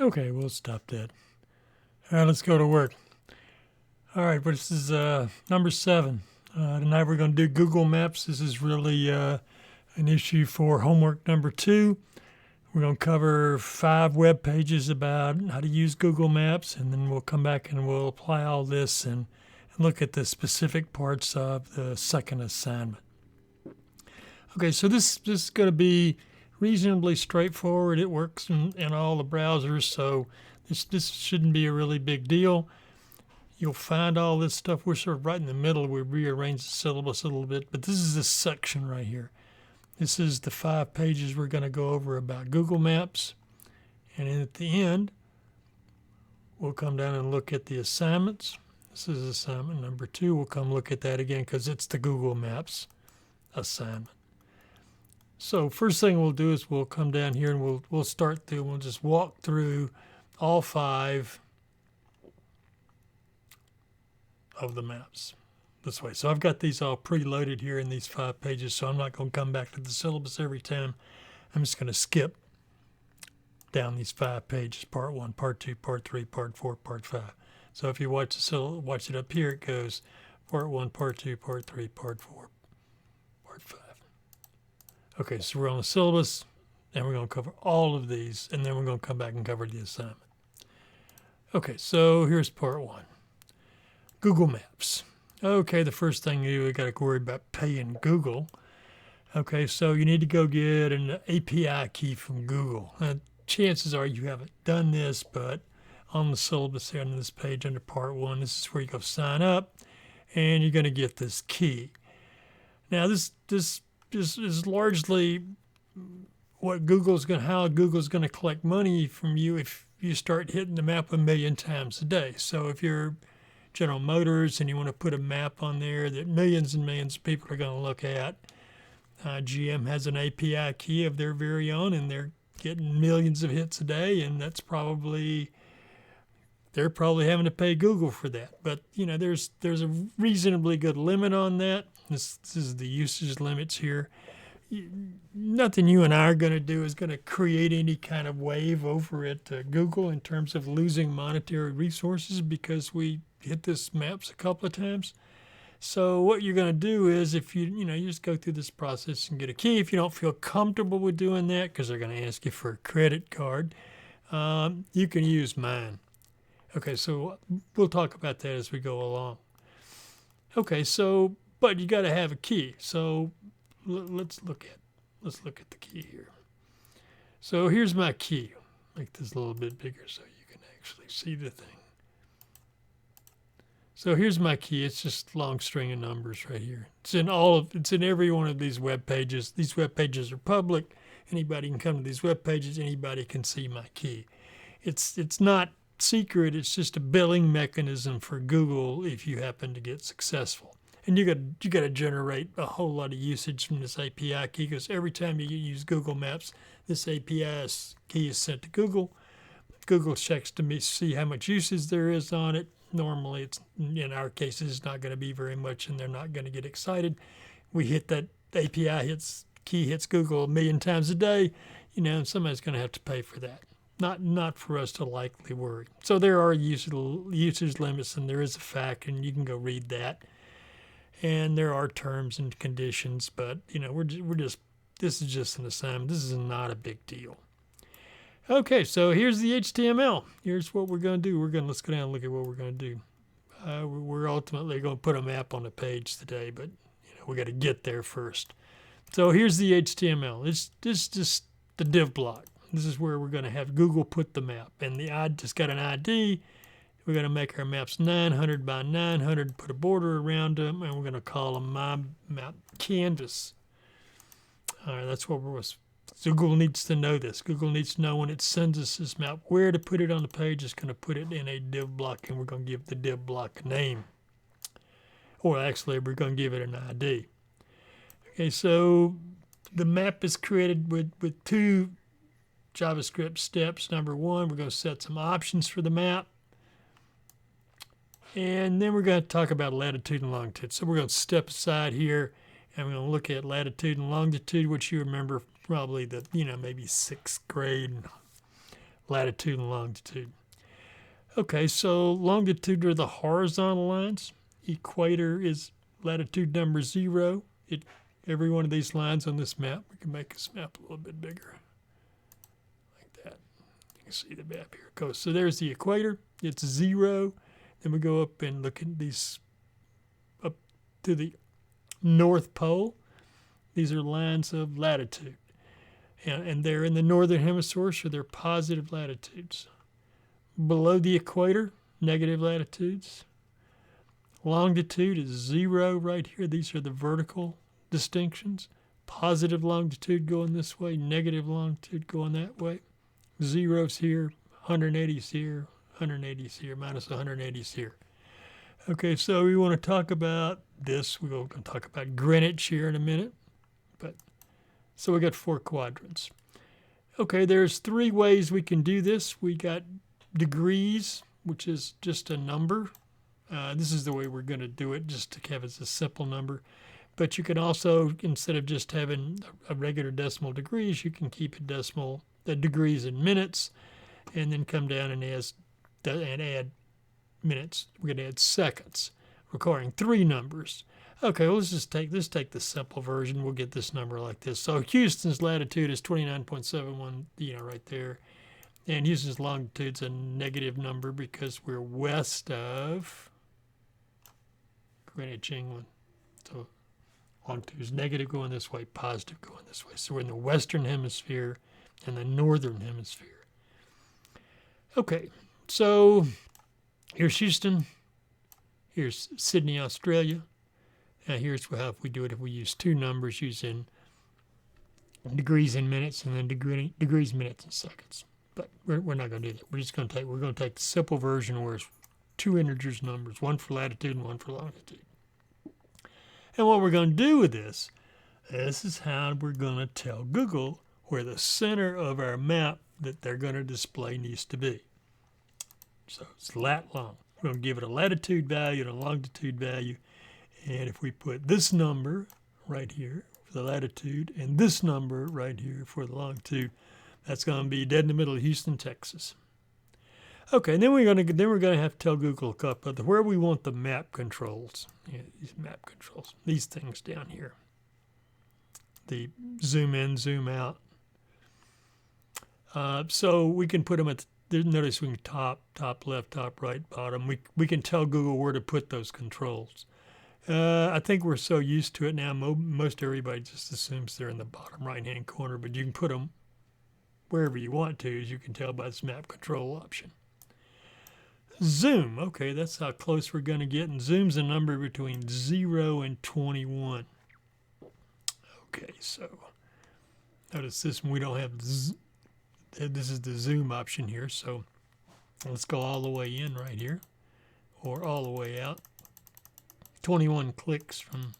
Okay, we'll stop that. All right, let's go to work. All right, but this is number 7. Tonight we're going to do Google Maps. This is really an issue for homework number 2. We're going to cover 5 web pages about how to use Google Maps, and then we'll come back and we'll apply all this and look at the specific parts of the second assignment. Okay, so this is going to be reasonably straightforward. It works in all the browsers, so this shouldn't be a really big deal. You'll find all this stuff. We're sort of right in the middle. We rearranged the syllabus a little bit, but this is this section right here. This is the 5 pages we're going to go over about Google Maps. And then at the end, we'll come down and look at the assignments. This is assignment number 2. We'll come look at that again because it's the Google Maps assignment. So first thing we'll do is we'll come down here and we'll start through. We'll just walk through all 5 of the maps this way. So I've got these all preloaded here in these 5 pages, so I'm not going to come back to the syllabus every time. I'm just going to skip down these 5 pages, part 1, part 2, part 3, part 4, part 5. So if you watch it up here, it goes part 1, part 2, part 3, part 4, part 5. Okay, so we're on the syllabus, and we're going to cover all of these, and then we're going to come back and cover the assignment. Okay, so here's part 1. Google Maps. Okay, the first thing you got to worry about paying Google. Okay, so you need to go get an API key from Google. Chances are you haven't done this, but on the syllabus here on this page under part 1, this is where you go sign up, and you're going to get this key. Now, this is largely how Google's going to collect money from you if you start hitting the map 1 million times a day. So if you're General Motors and you want to put a map on there that millions and millions of people are going to look at, GM has an API key of their very own, and they're getting millions of hits a day, and they're probably having to pay Google for that. But there's a reasonably good limit on that. This is the usage limits here. Nothing you and I are going to do is going to create any kind of wave over at Google in terms of losing monetary resources because we hit this maps a couple of times. So what you're going to do is if you just go through this process and get a key. If you don't feel comfortable with doing that because they're going to ask you for a credit card, you can use mine. Okay, so we'll talk about that as we go along. Okay, so but you got to have a key. So let's look at the key here. So here's my key. Make this a little bit bigger so you can actually see the thing. So here's my key. It's just a long string of numbers right here. It's in every one of these web pages. These web pages are public. Anybody can come to these web pages. Anybody can see my key. It's not secret. It's just a billing mechanism for Google if you happen to get successful. And you got to generate a whole lot of usage from this API key because every time you use Google Maps, this API key is sent to Google. Google checks to see how much usage there is on it. Normally, it's in our case, it's not going to be very much, and they're not going to get excited. We hit that API key hits Google 1 million times a day, and somebody's going to have to pay for that. Not for us to likely worry. So there are usage limits, and there is a FAQ, and you can go read that. And there are terms and conditions, but this is just an assignment. This is not a big deal. Okay, so here's the HTML. Here's what we're going to do. Let's go down and look at what we're going to do. We're ultimately going to put a map on the page today, but we got to get there first. So here's the HTML. It's just the div block. This is where we're going to have Google put the map, and it's got an ID. We're going to make our maps 900 by 900, put a border around them, and we're going to call them my map canvas. All right, that's what Google needs to know this. Google needs to know when it sends us this map where to put it on the page. It's going to put it in a div block, and we're going to give the div block a name. Or actually, we're going to give it an ID. Okay, so the map is created with 2 JavaScript steps. Number 1, we're going to set some options for the map. And then we're going to talk about latitude and longitude. So we're going to step aside here, and we're going to look at latitude and longitude, which you remember probably maybe 6th grade latitude and longitude. Okay, so longitude are the horizontal lines. Equator is latitude number 0. Every one of these lines on this map, we can make this map a little bit bigger, like that. You can see the map here. It goes. So there's the equator. It's 0. Then we go up and look at these up to the North Pole. These are lines of latitude. And they're in the northern hemisphere, so they're positive latitudes. Below the equator, negative latitudes. Longitude is 0 right here. These are the vertical distinctions. Positive longitude going this way, negative longitude going that way. 0's here, 180's here, 180's here, minus 180's here. Okay, so we want to talk about this. We're going to talk about Greenwich here in a minute. So we got 4 quadrants. Okay, there's 3 ways we can do this. We got degrees, which is just a number. This is the way we're going to do it, just to have it as a simple number. But you can also, instead of just having a regular decimal degrees, you can keep it decimal, the degrees in minutes, and then come down and add minutes. We're going to add seconds, requiring 3 numbers. Okay, well, let's take the simple version. We'll get this number like this. So Houston's latitude is 29.71, right there. And Houston's longitude's a negative number because we're west of Greenwich, England. So longitude is negative going this way, positive going this way. So we're in the western hemisphere and the northern hemisphere. Okay, so here's Houston. Here's Sydney, Australia. Now here's how if we do it if we use 2 numbers using degrees in minutes and then degrees, minutes, and seconds. But we're not going to do that. We're going to take the simple version where it's 2 integers numbers, 1 for latitude and 1 for longitude. And what we're going to do with this is how we're going to tell Google where the center of our map that they're going to display needs to be. So it's lat long. We're going to give it a latitude value and a longitude value. And if we put this number right here for the latitude and this number right here for the longitude, that's going to be dead in the middle of Houston, Texas. Okay, and then we're going to have to tell Google a couple of where we want the map controls. These map controls, these things down here. The zoom in, zoom out. So we can put them at notice we can top left, top right, bottom. We can tell Google where to put those controls. I think we're so used to it now, most everybody just assumes they're in the bottom right-hand corner, but you can put them wherever you want to, as you can tell by this map control option. Zoom, okay, that's how close we're going to get, and zoom's a number between 0 and 21. Okay, so notice this one, we don't have, this is the zoom option here, so let's go all the way in right here, or all the way out. 21 clicks from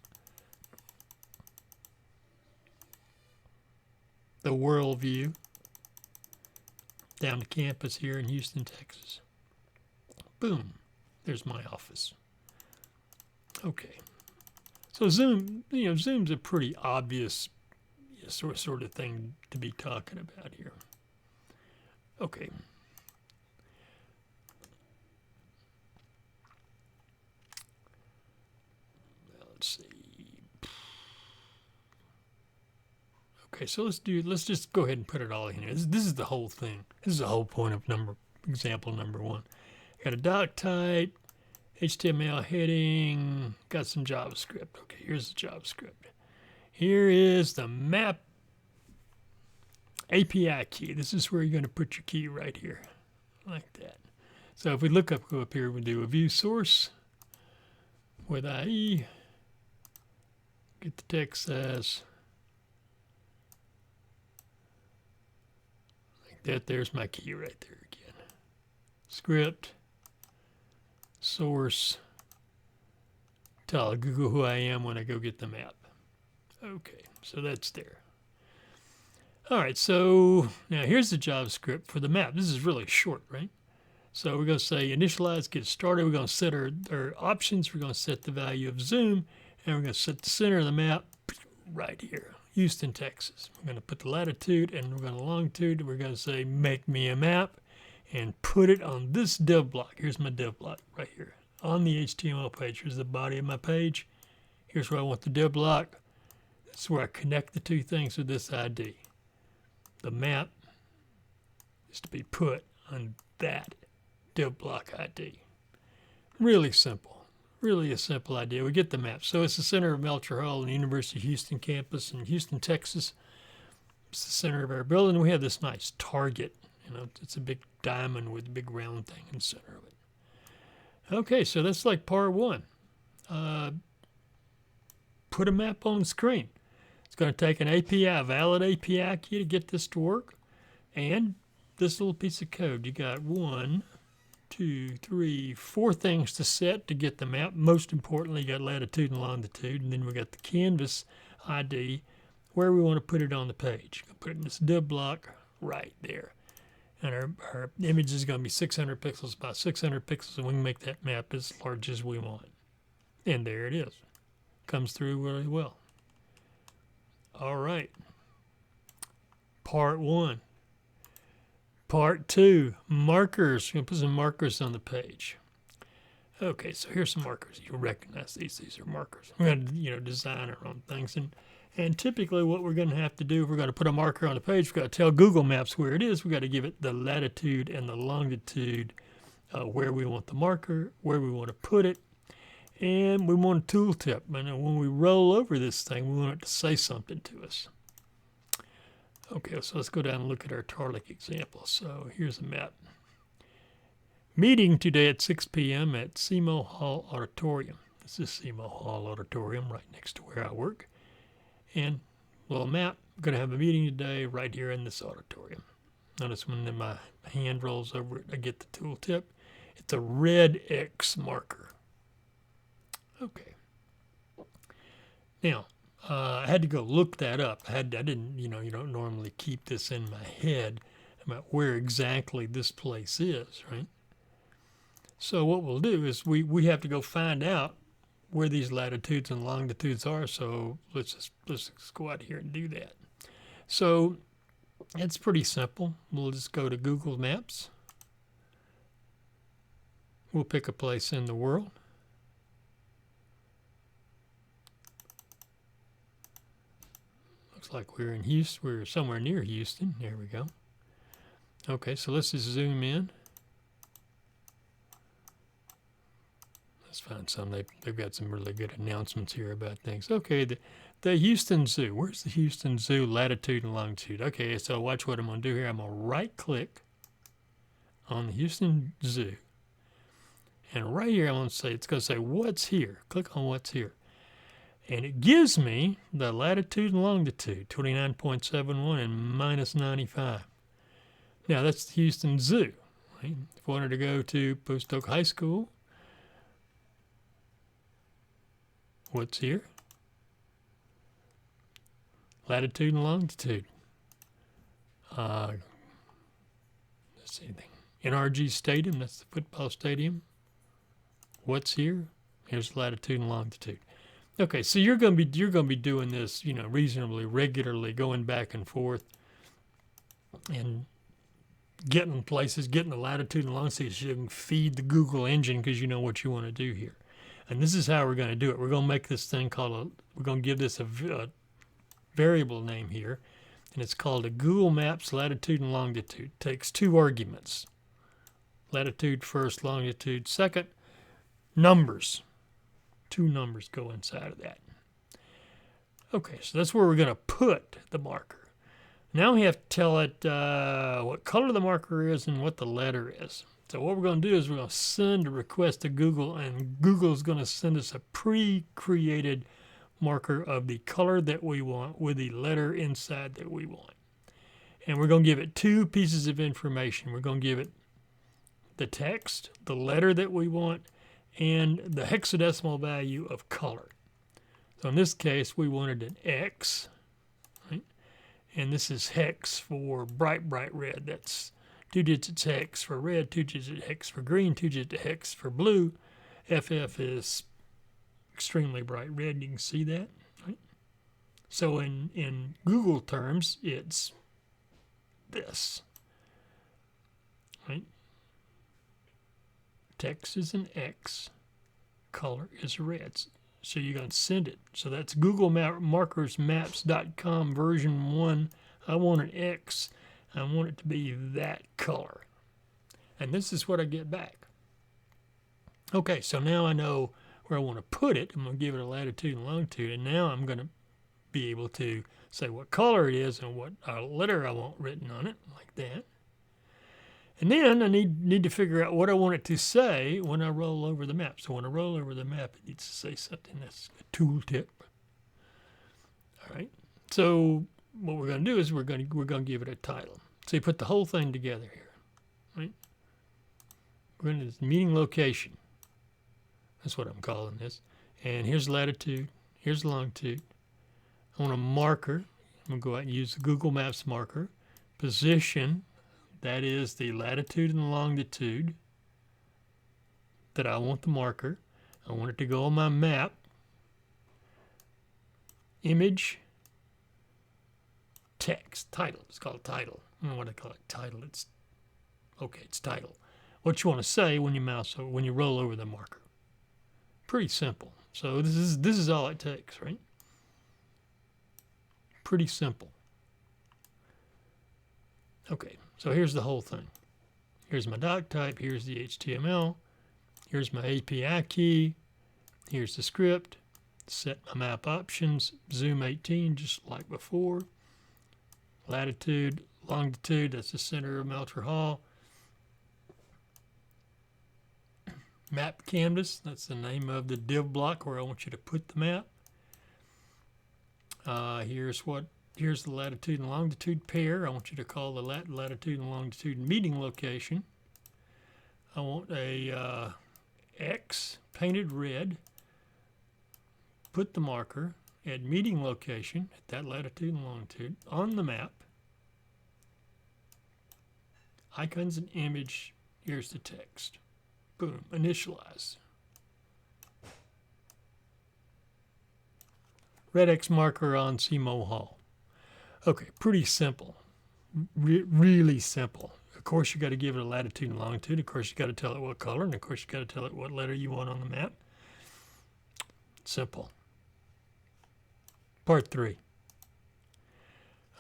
the world view down to campus here in Houston, Texas. Boom, there's my office. Okay, so zoom, zoom's a pretty obvious sort of thing to be talking about here. Okay. Let's see. Okay, so let's just go ahead and put it all in here. This is the whole thing. This is the whole point of example number 1. Got a doc type, HTML heading, got some JavaScript. Okay, here's the JavaScript. Here is the map API key. This is where you're going to put your key right here, like that. So if we go up here, we do a view source with IE. Get the text size like that. There's my key right there again. Script, source, tell Google who I am when I go get the map. Okay, so that's there. All right, so now here's the JavaScript for the map. This is really short, right? So we're going to say initialize, get started. We're going to set our options. We're going to set the value of zoom. And we're going to set the center of the map right here. Houston, Texas. We're going to put the latitude and we're going to longitude. And we're going to say, make me a map and put it on this div block. Here's my div block right here on the HTML page. Here's the body of my page. Here's where I want the div block. This is where I connect the two things with this ID. The map is to be put on that div block ID. Really simple. Really a simple idea. We get the map. So it's the center of Melcher Hall and the University of Houston campus in Houston, Texas. It's the center of our building. We have this nice target. You know, it's a big diamond with a big round thing in the center of it. Okay, so that's like part one. Put a map on the screen. It's going to take an API, a valid API key to get this to work. And this little piece of code. You got 1, 2, 3, 4 things to set to get the map. Most importantly, you got latitude and longitude. And then we got the canvas ID where we want to put it on the page. Put it in this div block right there. And our image is going to be 600 pixels by 600 pixels, and we can make that map as large as we want. And there it is. Comes through really well. All right. Part one. Part two, markers. We're going to put some markers on the page. Okay, so here's some markers. You'll recognize these. These are markers. We're going to, design our own things. And typically what we're going to have to do, if we're going to put a marker on the page, we've got to tell Google Maps where it is. We've got to give it the latitude and the longitude, where we want the marker, where we want to put it. And we want a tooltip. And when we roll over this thing, we want it to say something to us. Okay, so let's go down and look at our Tarlic example. So here's a map. Meeting today at 6 p.m. at SEMO Hall Auditorium. This is SEMO Hall Auditorium right next to where I work. And little map, I'm going to have a meeting today right here in this auditorium. Notice when my hand rolls over it, I get the tooltip. It's a red X marker. Okay. Now, I had to go look that up. I didn't, you don't normally keep this in my head about where exactly this place is, right? So what we'll do is we have to go find out where these latitudes and longitudes are. So let's just go out here and do that. So it's pretty simple. We'll just go to Google Maps. We'll pick a place in the world. Looks like we're in Houston. We're somewhere near Houston. There we go. Okay, so let's just zoom in. Let's find some. They've got some really good announcements here about things. Okay, the Houston Zoo. Where's the Houston Zoo latitude and longitude? Okay, so watch what I'm going to do here. I'm going to right-click on the Houston Zoo. And right here, I'm going to say, it's going to say, what's here? Click on what's here. And it gives me the latitude and longitude, 29.71 and minus 95. Now, that's the Houston Zoo. Right? If I wanted to go to Post Oak High School, what's here? Latitude and longitude. Let's see. NRG Stadium, that's the football stadium. What's here? Here's latitude and longitude. Okay, so you're going to be doing this, reasonably regularly, going back and forth and getting places, getting the latitude and longitude so you can feed the Google engine because you know what you want to do here. And this is how we're going to do it. We're going to make this thing we're going to give this a variable name here, and it's called a Google Maps latitude and longitude. It takes 2 arguments. Latitude first, longitude second. Numbers. 2 numbers go inside of that. Okay, so that's where we're going to put the marker. Now we have to tell it what color the marker is and what the letter is. So what we're going to do is we're going to send a request to Google, and Google is going to send us a pre-created marker of the color that we want with the letter inside that we want. And we're going to give it 2 pieces of information. We're going to give it the text, the letter that we want, and the hexadecimal value of color. So in this case, we wanted an X, right? And this is hex for bright, bright red. That's 2 digits hex for red, 2 digits hex for green, 2 digits hex for blue. FF is extremely bright red. You can see that, right? So in Google terms, it's this, right? Text is an X, color is red. So you're going to send it. So that's Google Markers Maps.com version 1. I want an X. I want it to be that color. And this is what I get back. Okay, so now I know where I want to put it. I'm going to give it a latitude and longitude. And now I'm going to be able to say what color it is and what letter I want written on it, like that. And then I need to figure out what I want it to say when I roll over the map. So when I roll over the map, it needs to say something. That's a tooltip. All right. So what we're going to do is we're going to give it a title. So you put the whole thing together here, right? We're going to meeting location. That's what I'm calling this. And here's latitude. Here's longitude. I want a marker. I'm going to go out and use the Google Maps marker. Position. That is the latitude and the longitude that I want the marker. I want it to go on my map. Image, text, title. It's called title. I don't know what I call it. Title. It's title. What you want to say when you roll over the marker. Pretty simple. So this is all it takes, right? Pretty simple. Okay. So here's the whole thing. Here's my doc type. Here's the HTML. Here's my API key. Here's the script. Set my map options. Zoom 18, just like before. Latitude, longitude. That's the center of Melcher Hall. Map canvas. That's the name of the div block where I want you to put the map. Here's the latitude and longitude pair. I want you to call the latitude and longitude meeting location. I want a X painted red. Put the marker at meeting location at that latitude and longitude on the map. Icons and image. Here's the text. Boom. Initialize. Red X marker on CMO Hall. Okay, pretty simple. Really simple. Of course, you got to give it a latitude and longitude. Of course, you got to tell it what color. And of course, you got to tell it what letter you want on the map. Simple. Part 3.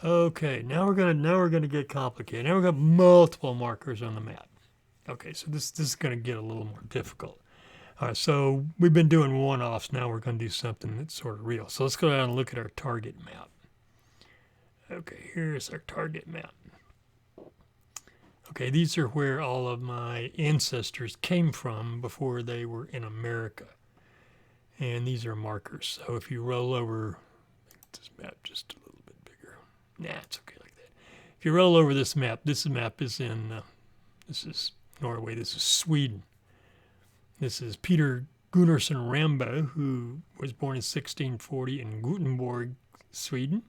Okay, now we're gonna get complicated. Now we've got multiple markers on the map. Okay, so this is gonna get a little more difficult. All right, so we've been doing one-offs. Now we're gonna do something that's sort of real. So let's go down and look at our target map. Okay, here's our target map. Okay, these are where all of my ancestors came from before they were in America. And these are markers. So if you roll over this map just a little bit bigger. Nah, it's okay like that. If you roll over this map is in, this is Norway, this is Sweden. This is Peter Gunnarsson Rambo, who was born in 1640 in Gothenburg, Sweden.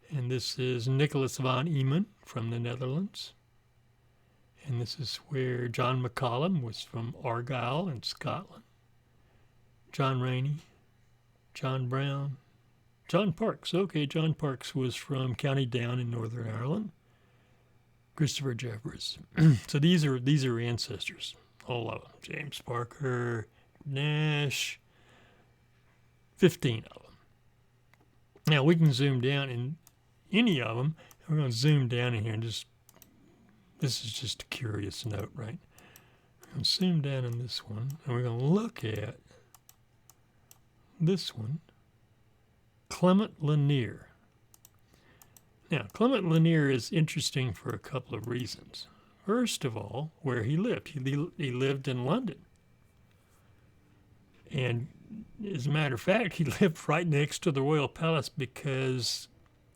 And this is Nicholas van Iemen from the Netherlands. And this is where John McCallum was from Argyll in Scotland. John Rainey, John Brown, John Parks. Okay, John Parks was from County Down in Northern Ireland. Christopher Jeffers. So these are ancestors, all of them. James Parker, Nash, 15 of them. Now we can zoom down in any of them. We're going to zoom down in here and this is just a curious note, right? We're going to zoom down in this one, and we're going to look at this one, Clement Lanier. Now, Clement Lanier is interesting for a couple of reasons. First of all, where he lived. He lived in London. And as a matter of fact, he lived right next to the Royal Palace because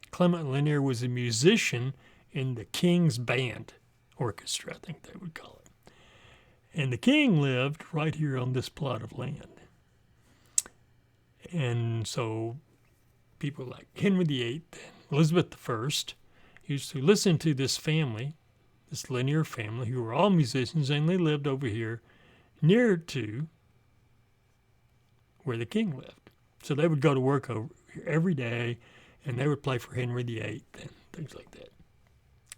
Clement Lanier was a musician in the King's Band Orchestra, I think they would call it. And the king lived right here on this plot of land. And so people like Henry VIII and Elizabeth I used to listen to this family, this Lanier family, who were all musicians, and they lived over here near to where the king lived. So they would go to work over here every day, and they would play for Henry VIII and things like that.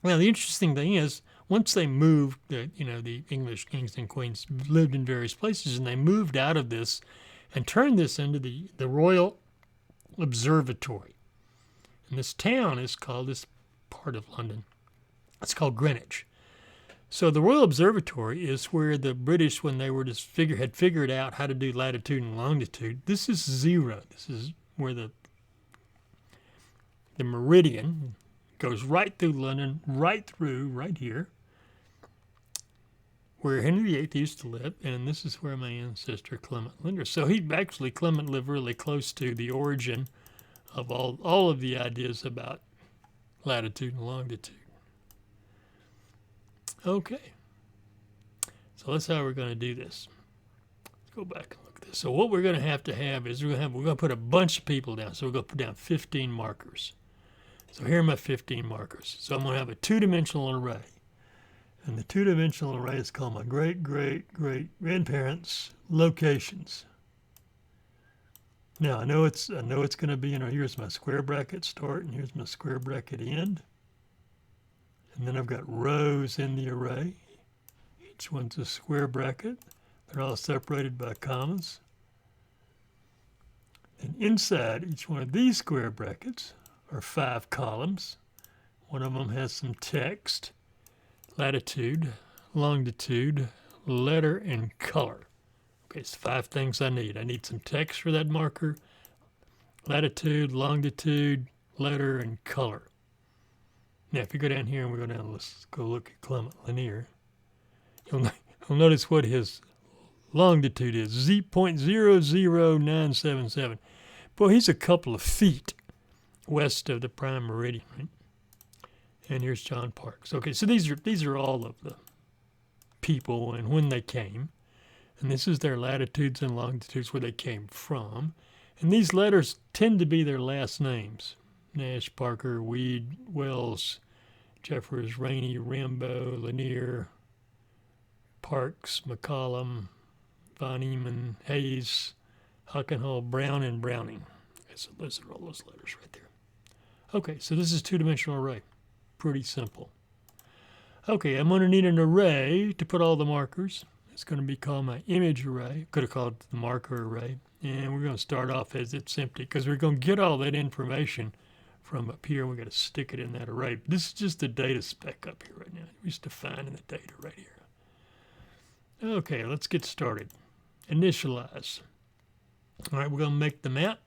Now, the interesting thing is, once they moved, the English kings and queens lived in various places, and they moved out of this and turned this into the Royal Observatory. And this town is called, this part of London, it's called Greenwich. So the Royal Observatory is where the British, when they were just had figured out how to do latitude and longitude, this is 0. This is where the meridian goes right through London, right through, right here, where Henry VIII used to live, and this is where my ancestor Clement lived. So Clement lived really close to the origin of all of the ideas about latitude and longitude. Okay, so that's how we're going to do this. Let's go back and look at this. So what we're going to have is we're going to put a bunch of people down. So we're going to put down 15 markers. So here are my 15 markers. So I'm going to have a two-dimensional array. And the two-dimensional array is called my great-great-great-grandparents' locations. Now I know it's going to be, here's my square bracket start, and here's my square bracket end. And then I've got rows in the array. Each one's a square bracket. They're all separated by commas. And inside each one of these square brackets are 5 columns. One of them has some text, latitude, longitude, letter, and color. Okay, it's 5 things I need. I need some text for that marker, latitude, longitude, letter, and color. Now, if you go down here and we go down, let's go look at Clement Lanier. You'll notice what his longitude is, 0.00977. Boy, he's a couple of feet west of the prime meridian, right? And here's John Parks. Okay, so these are all of the people and when they came. And this is their latitudes and longitudes where they came from. And these letters tend to be their last names. Nash, Parker, Weed, Wells, Jeffers, Rainey, Rambo, Lanier, Parks, McCollum, Von Eman, Hayes, Huckenhull, Brown, and Browning. Okay, so those are all those letters right there. Okay, so this is two-dimensional array. Pretty simple. Okay, I'm going to need an array to put all the markers. It's going to be called my image array. Could have called it the marker array. And we're going to start off as it's empty because we're going to get all that information from up here. We're going to stick it in that array. This is just the data spec up here right now. We're just defining the data right here. Okay, let's get started. Initialize. All right, we're going to make the map.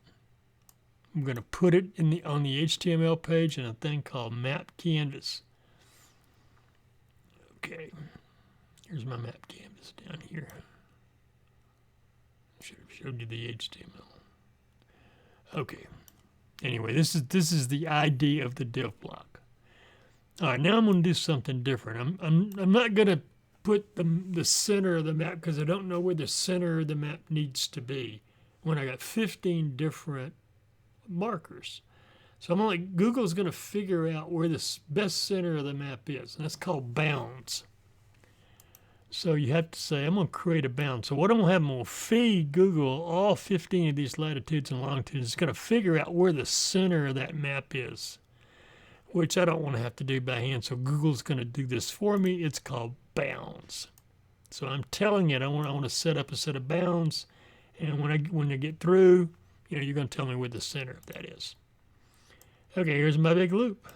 I'm going to put it on the HTML page in a thing called Map Canvas. Okay, here's my map canvas down here. I should have showed you the HTML. Okay. Anyway, this is the ID of the div block. All right, now I'm going to do something different. I'm not going to put the center of the map because I don't know where the center of the map needs to be when I got 15 different markers. So Google's going to figure out where the best center of the map is, and that's called bounds. So you have to say, I'm going to create a bound. So what I'm going to have, I'm going to feed Google all 15 of these latitudes and longitudes. It's going to figure out where the center of that map is, which I don't want to have to do by hand. So Google's going to do this for me. It's called bounds. So I'm telling it I want to set up a set of bounds, and when I get through, you're going to tell me where the center of that is. Okay, here's my big loop.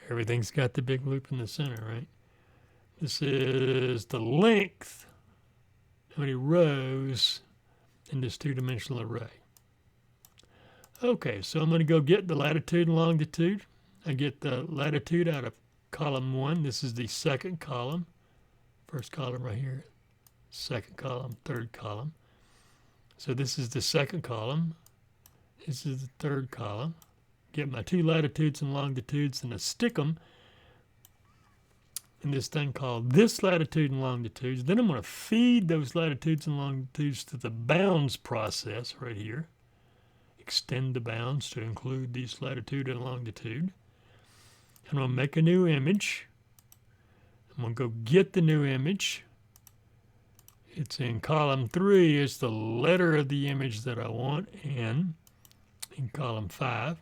Everything's got the big loop in the center, right? This is the length, how many rows in this two-dimensional array. Okay, so I'm going to go get the latitude and longitude. I get the latitude out of column 1. This is the second column. First column right here. Second column, third column. So this is the second column. This is the third column. Get my 2 latitudes and longitudes and I stick them in this thing called this latitude and longitudes. Then I'm going to feed those latitudes and longitudes to the bounds process right here. Extend the bounds to include these latitude and longitude. I'm going to make a new image. I'm going to go get the new image. It's in column 3. It's the letter of the image that I want. And in column 5,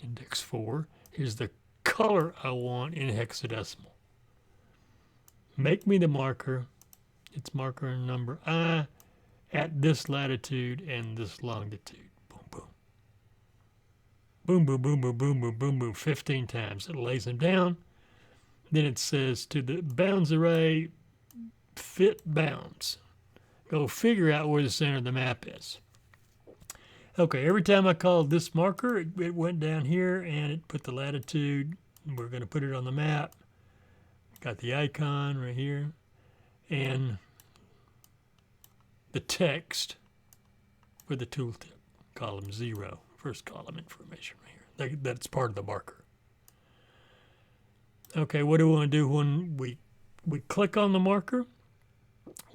index 4. Here's the color I want in hexadecimal. Make me the marker. It's marker number I at this latitude and this longitude. Boom, boom. Boom, boom, boom, boom, boom, boom, boom, boom, 15 times. It lays them down. Then it says to the bounds array, fit bounds. Go figure out where the center of the map is. Okay, every time I called this marker, it went down here and it put the latitude. We're going to put it on the map. Got the icon right here. And the text for the tooltip, column 0, first column information right here. That's part of the marker. Okay, what do we want to do when we click on the marker?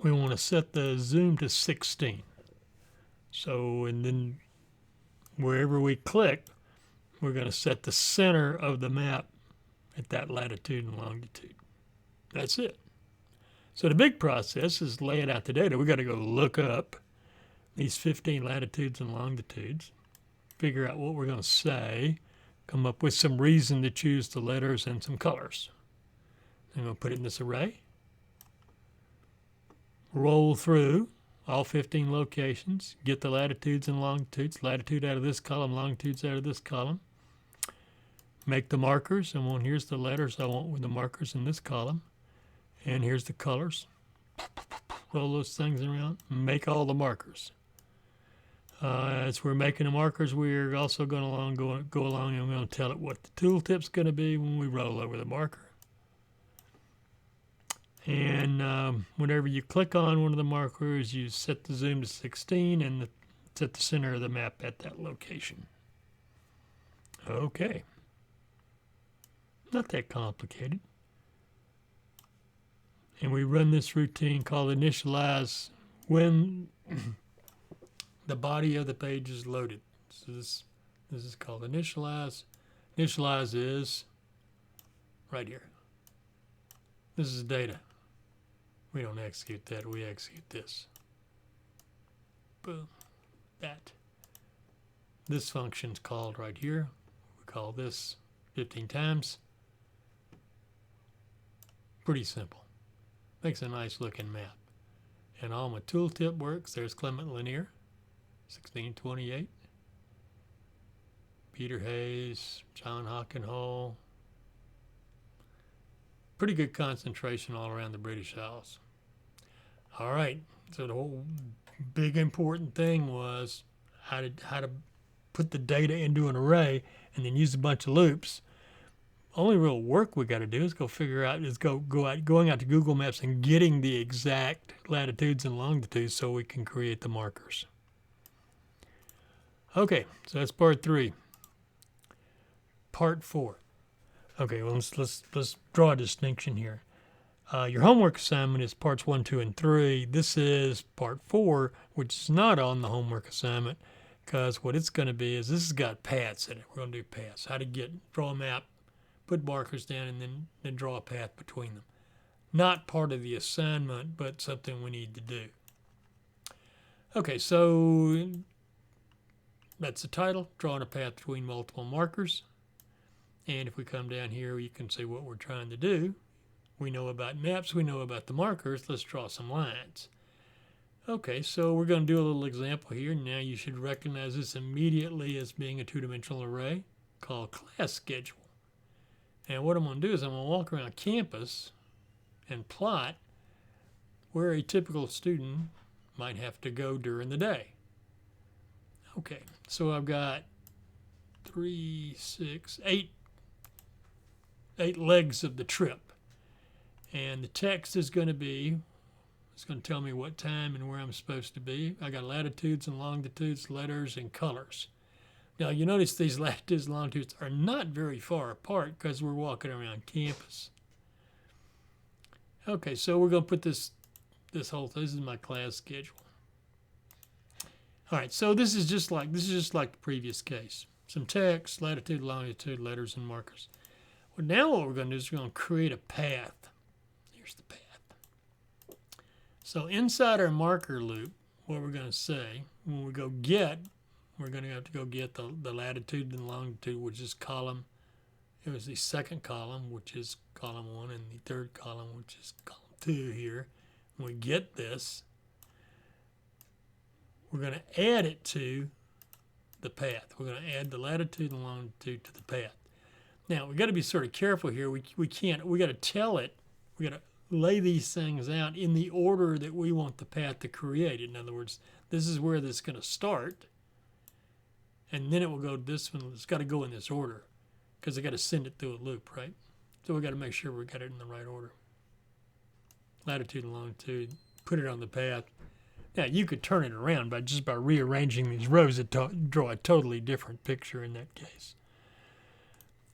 We want to set the zoom to 16. So, and then wherever we click, we're going to set the center of the map at that latitude and longitude. That's it. So the big process is laying out the data. We got to go look up these 15 latitudes and longitudes, figure out what we're going to say, come up with some reason to choose the letters and some colors. I'm going to put it in this array, roll through all 15 locations, get the latitudes and longitudes, latitude out of this column, longitudes out of this column, make the markers, and here's the letters I want with the markers in this column, and here's the colors. Roll those things around, make all the markers. As we're making the markers, we're also going to go along and we're going to tell it what the tooltip's going to be when we roll over the marker. And whenever you click on one of the markers, you set the zoom to 16 and set the center of the map at that location. Okay. Not that complicated. And we run this routine called initialize when the body of the page is loaded. So this is called initialize. Initialize is right here. This is data. We don't execute that, we execute this. Boom, that. This function's called right here. We call this 15 times. Pretty simple. Makes a nice looking map. And all my tooltip works. There's Clement Lanier, 1628. Peter Hayes, John Hockenhull. Pretty good concentration all around the British Isles. All right, so the whole big important thing was how to put the data into an array and then use a bunch of loops. Only real work we got to do is going out to Google Maps and getting the exact latitudes and longitudes so we can create the markers. Okay, so that's part 3. Part 4. Okay, well, let's draw a distinction here. Your homework assignment is parts 1, 2, and 3. This is part 4, which is not on the homework assignment, because what it's going to be is this has got paths in it. We're going to do paths. How to draw a map, put markers down, and then draw a path between them. Not part of the assignment, but something we need to do. Okay, so that's the title, drawing a path between multiple markers. And if we come down here, you can see what we're trying to do. We know about maps, we know about the markers. Let's draw some lines. Okay, so we're going to do a little example here. Now you should recognize this immediately as being a two-dimensional array called class schedule. And what I'm going to do is I'm going to walk around campus and plot where a typical student might have to go during the day. Okay, so I've got 3, 6, 8 legs of the trip. And the text is going to tell me what time and where I'm supposed to be. I got latitudes and longitudes, letters, and colors. Now, you notice these latitudes and longitudes are not very far apart because we're walking around campus. Okay, so we're going to put this is my class schedule. All right, so this is just like the previous case. Some text, latitude, longitude, letters, and markers. Well, now what we're going to do is we're going to create a path. Here's the path. So inside our marker loop, what we're going to say, when we go get, we're going to have to go get the latitude and longitude, which is column. It was the second column, which is column 1, and the third column, which is column 2 here. When we get this, we're going to add it to the path. We're going to add the latitude and longitude to the path. Now, we've got to be sort of careful here. We got to tell it, we got to lay these things out in the order that we want the path to create. In other words, this is where this is going to start, and then it will go to this one. It's got to go in this order because I got to send it through a loop, right? So we got to make sure we got it in the right order. Latitude and longitude, put it on the path. Now, you could turn it around by rearranging these rows to draw a totally different picture in that case.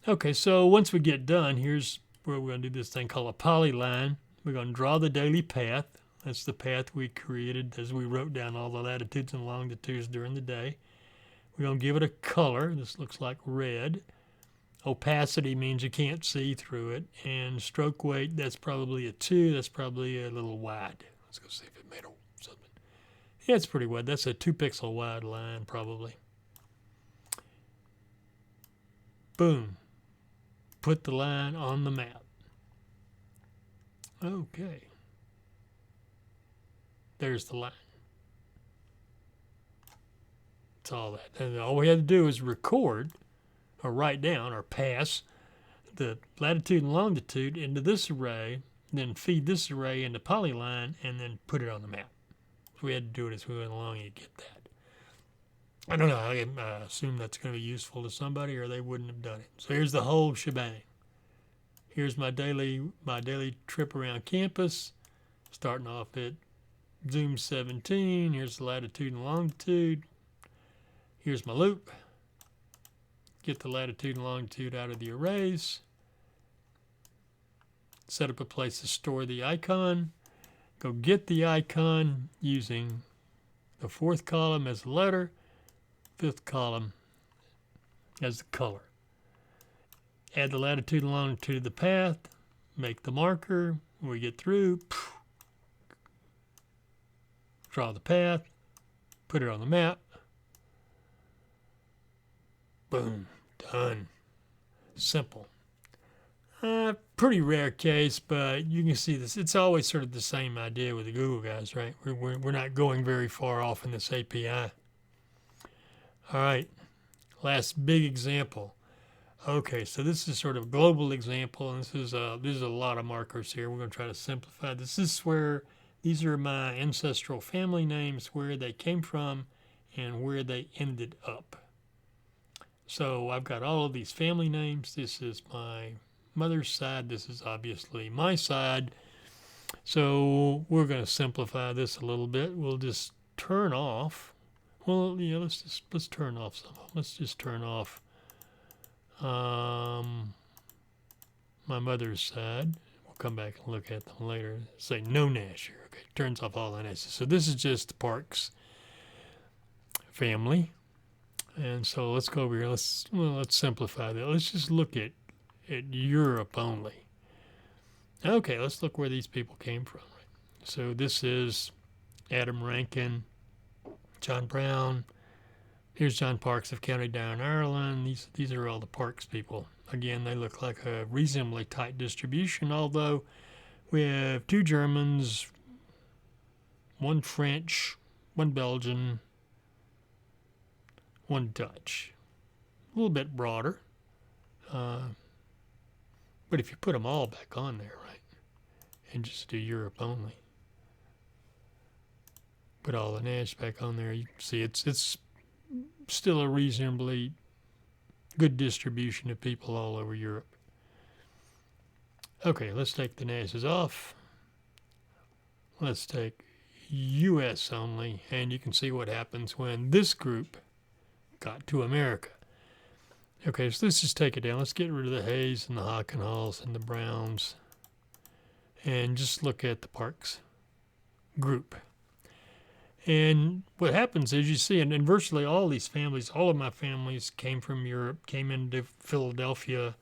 Okay, so once we get done, here's where we're going to do this thing called a polyline. We're going to draw the daily path. That's the path we created as we wrote down all the latitudes and longitudes during the day. We're going to give it a color. This looks like red. Opacity means you can't see through it. And stroke weight, that's probably a 2. That's probably a little wide. Let's go see if it made something. Yeah, it's pretty wide. That's a 2-pixel wide line, probably. Boom. Put the line on the map. Okay. There's the line. That's all that. And all we had to do is record or write down or pass the latitude and longitude into this array, then feed this array into polyline, and then put it on the map. So we had to do it as we went along and get that. I don't know. I assume that's going to be useful to somebody, or they wouldn't have done it. So here's the whole shebang. Here's my daily trip around campus, starting off at Zoom 17. Here's the latitude and longitude. Here's my loop. Get the latitude and longitude out of the arrays. Set up a place to store the icon. Go get the icon using the 4th column as the letter, 5th column as the color. Add the latitude and longitude to the path. Make the marker. When we get through, draw the path. Put it on the map. Boom. Done. Simple. Pretty rare case, but you can see this. It's always sort of the same idea with the Google guys, right? We're not going very far off in this API. All right. Last big example. Okay, so this is sort of a global example, and this is a lot of markers here. We're going to try to simplify this. This is where these are my ancestral family names, where they came from, and where they ended up. So I've got all of these family names. This is my mother's side. This is obviously my side. So we're going to simplify this a little bit. We'll just turn off. Well, yeah, let's turn off some of them. Let's just turn off my mother's side. We'll come back and look at them later. Say no Nash here. Okay, turns off all the Nashes. So this is just the Parks family. And so let's go over here. Let's simplify that. Let's just look at Europe only. Okay, let's look where these people came from. So this is Adam Rankin, John Brown. Here's John Parks of County Down, Ireland. These are all the Parks people. Again, they look like a reasonably tight distribution, although we have 2 Germans, 1 French, 1 Belgian, 1 Dutch. A little bit broader. But if you put them all back on there, right, and just do Europe only, put all the Nash back on there, you can see it's still a reasonably good distribution of people all over Europe. Okay, let's take the Nashes off. Let's take U.S. only, and you can see what happens when this group got to America. Okay, so let's just take it down. Let's get rid of the Hayes and the Hockenhalls and the Browns and just look at the Parks group. And what happens is you see, and virtually all these families, all of my families came from Europe, came into Philadelphia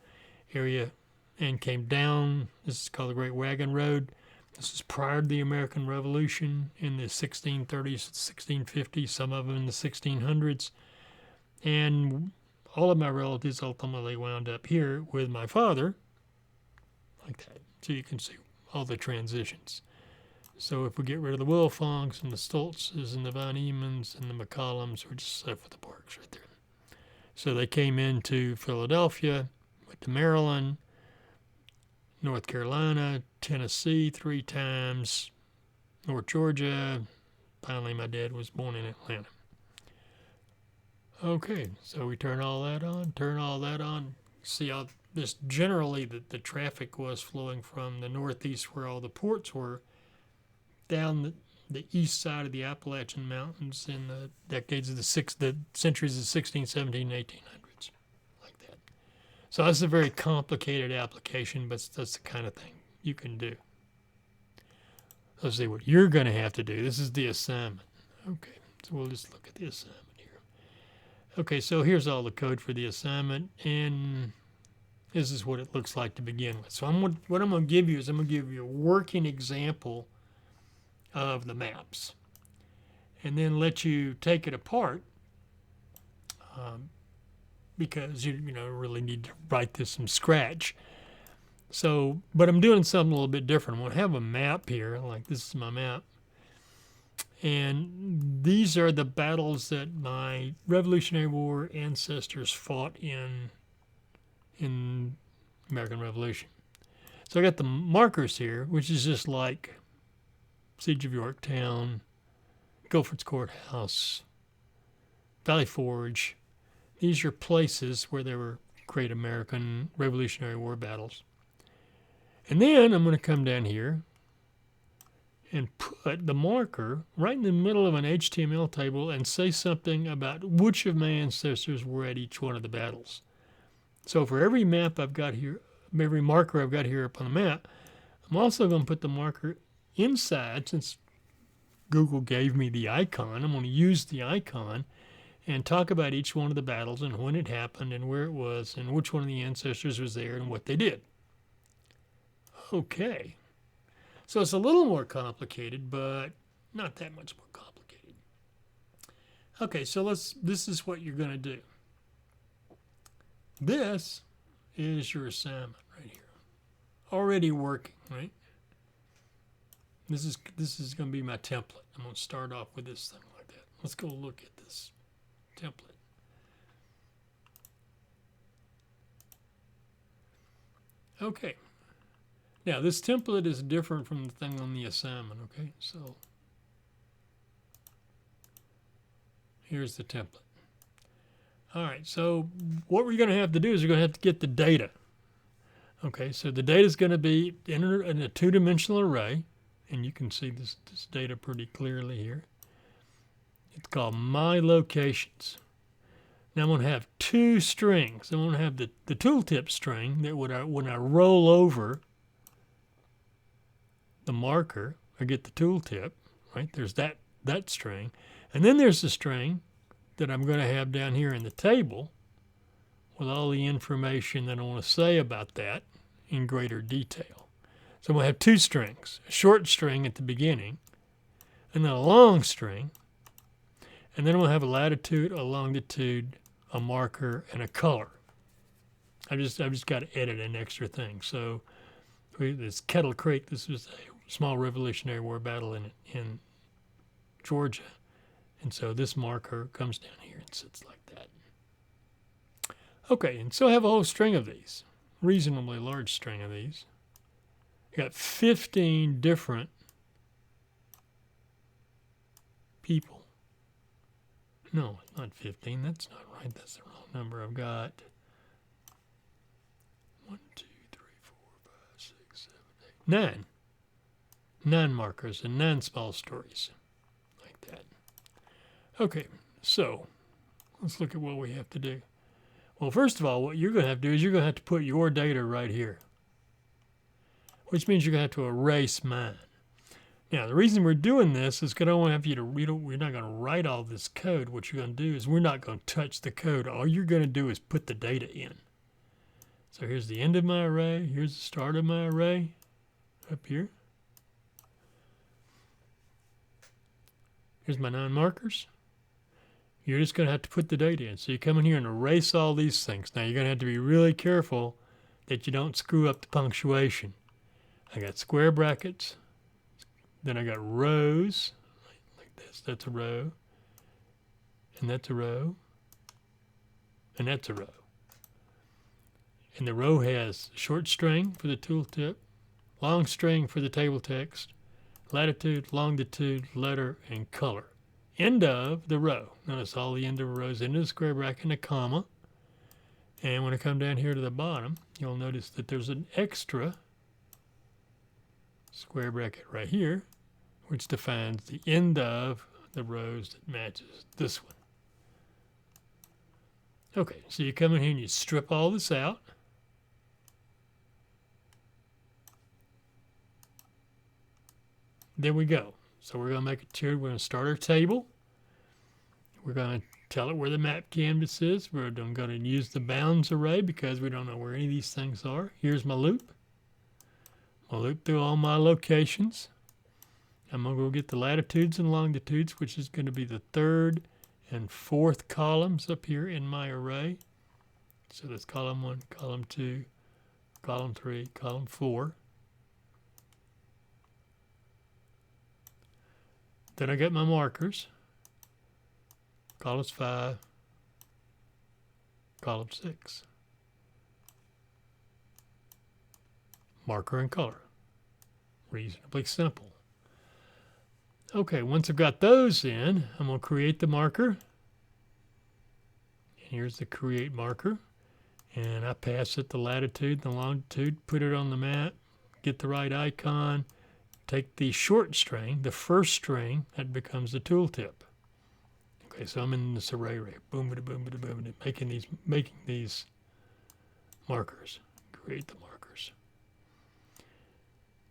area and came down. This is called the Great Wagon Road. This is prior to the American Revolution in the 1630s, 1650s, some of them in the 1600s. And all of my relatives ultimately wound up here with my father, like that. So you can see all the transitions. So if we get rid of the Wilfonks and the Stoltzes and the Von Emans and the McCollums, we're just left with the Parks right there. So they came into Philadelphia, went to Maryland, North Carolina, Tennessee 3 times, North Georgia. Finally, my dad was born in Atlanta. Okay, so we turn all that on, See how this generally the traffic was flowing from the northeast where all the ports were, down the east side of the Appalachian Mountains in the decades of the centuries of 16, 17, 1800s, like that. So that's a very complicated application, but that's the kind of thing you can do. Let's see what you're going to have to do. This is the assignment. Okay, so we'll just look at the assignment here. Okay, so here's all the code for the assignment, and this is what it looks like to begin with. So what I'm going to give you is I'm going to give you a working example of the maps, and then let you take it apart, because you really need to write this from scratch. So, but I'm doing something a little bit different. I'm going to have a map here, like this is my map, and these are the battles that my Revolutionary War ancestors fought in American Revolution. So I got the markers here, which is just like Siege of Yorktown, Guilford's Courthouse, Valley Forge. These are places where there were great American Revolutionary War battles. And then I'm going to come down here and put the marker right in the middle of an HTML table and say something about which of my ancestors were at each one of the battles. So for every map I've got here, every marker I've got here up on the map, I'm also going to put the marker inside, since Google gave me the icon. I'm going to use the icon and talk about each one of the battles and when it happened and where it was and which one of the ancestors was there and what they did. Okay. So it's a little more complicated, but not that much more complicated. Okay, so this is what you're going to do. This is your assignment right here. Already working, right? This is going to be my template. I'm going to start off with this thing like that. Let's go look at this template. Okay. Now, this template is different from the thing on the assignment, okay? So, here's the template. All right, so what we're going to have to do is we're going to have to get the data. Okay, so the data is going to be in a two-dimensional array, and you can see this data pretty clearly here. It's called my locations. Now I'm going to have two strings. I'm going to have the tooltip string that when I roll over the marker, I get the tooltip, right? There's that string. And then there's the string that I'm going to have down here in the table with all the information that I want to say about that in greater detail. So I'm going to have two strings, a short string at the beginning, and then a long string, and then I'm going to have a latitude, a longitude, a marker, and a color. I've just got to edit an extra thing. So this Kettle Creek, this was a small Revolutionary War battle in Georgia. And so this marker comes down here and sits like that. Okay, and so I have a whole string of these, reasonably large string of these. I got 15 different people. No, not 15. That's not right. That's the wrong number. I've got 1, 2, 3, 4, 5, 6, 7, 8, 9. 9 markers and 9 small stories. Like that. Okay, so let's look at what we have to do. Well, first of all, what you're going to have to do is you're going to have to put your data right here, which means you're going to have to erase mine. Now, the reason we're doing this is because I don't want to have you to read. We're not going to write all this code. What you're going to do is we're not going to touch the code. All you're going to do is put the data in. So here's the end of my array. Here's the start of my array up here. Here's my 9 markers. You're just going to have to put the data in. So you come in here and erase all these things. Now you're going to have to be really careful that you don't screw up the punctuation. I got square brackets. Then I got rows like this. That's a row. And that's a row. And that's a row. And the row has short string for the tooltip, long string for the table text, latitude, longitude, letter, and color. End of the row. Notice all the end of the rows into the square bracket and a comma. And when I come down here to the bottom, you'll notice that there's an extra square bracket right here, which defines the end of the rows that matches this one. Okay, so you come in here and you strip all this out. There we go. So we're going to make a tier. We're going to start our table. We're going to tell it where the map canvas is. We're going to use the bounds array because we don't know where any of these things are. Here's my loop. I'll loop through all my locations. I'm going to go get the latitudes and longitudes, which is going to be the third and fourth columns up here in my array. So that's column 1, column 2, column 3, column 4. Then I got my markers. Columns 5, column 6. Marker and color. Reasonably simple. Okay, once I've got those in, I'm going to create the marker. And here's the create marker. And I pass it the latitude and the longitude, put it on the map, get the right icon, take the short string, the first string, that becomes the tooltip. Okay, so I'm in this array, boom, boom, boom, boom, making these markers. Create the markers.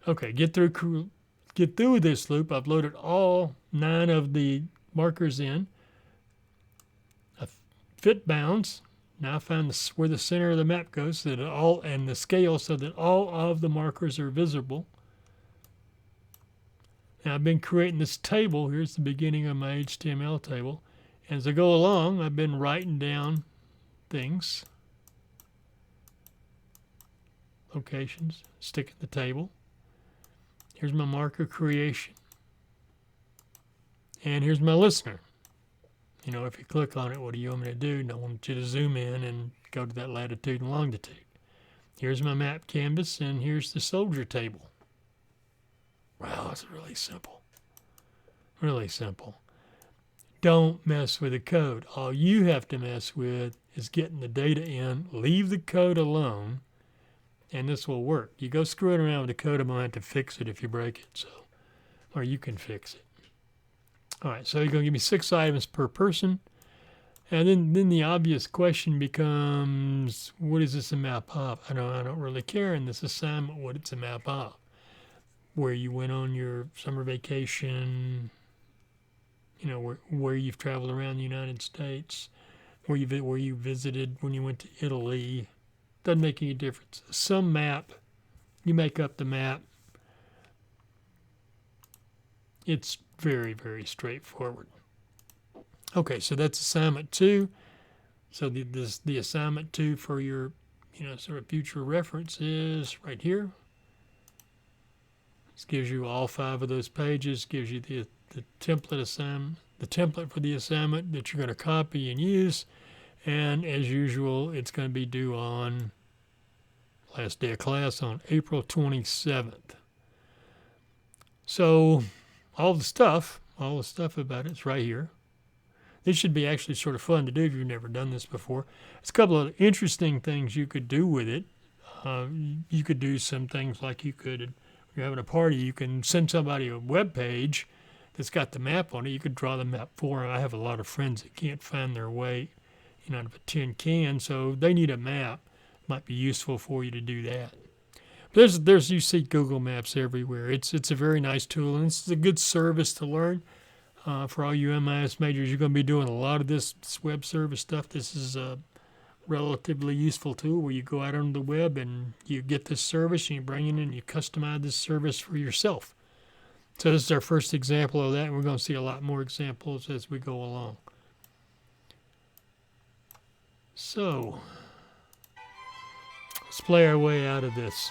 Okay, get through this loop. I've loaded all 9 of the markers in. I fit bounds. Now I find where the center of the map goes, so that and the scale, so that all of the markers are visible. Now I've been creating this table. Here's the beginning of my HTML table. And as I go along, I've been writing down things, locations, stick in the table. Here's my marker creation. And here's my listener. You know, if you click on it, what do you want me to do? And I want you to zoom in and go to that latitude and longitude. Here's my map canvas, and here's the soldier table. Wow, it's really simple. Really simple. Don't mess with the code. All you have to mess with is getting the data in. Leave the code alone, and this will work. You go screwing around with the code, I'm going to have to fix it if you break it. So, or you can fix it. All right, so you're going to give me 6 items per person. And then the obvious question becomes, what is this a map of? I don't really care in this assignment what it's a map of. Where you went on your summer vacation, you know, where you've traveled around the United States, where you visited when you went to Italy. Doesn't make any difference. Some map, you make up the map. It's very, very straightforward. Okay, so that's assignment 2. So the assignment 2 for your, sort of future reference is right here. This gives you all 5 of those pages, gives you the template assignment, the template for the assignment that you're going to copy and use. And as usual, it's going to be due on last day of class on April 27th. So all the stuff about it's right here. This should be actually sort of fun to do if you've never done this before. There's a couple of interesting things you could do with it. You could do some things like if you're having a party, you can send somebody a web page that's got the map on it. You could draw the map for them. I have a lot of friends that can't find their way, out of a tin can, so they need a map. Might be useful for you to do that. There's you see Google Maps everywhere. It's a very nice tool, and it's a good service to learn. For all you MIS majors, you're going to be doing a lot of this web service stuff. This is a relatively useful tool where you go out on the web and you get this service and you bring it in and you customize this service for yourself. So this is our first example of that, and we're going to see a lot more examples as we go along. So let's play our way out of this.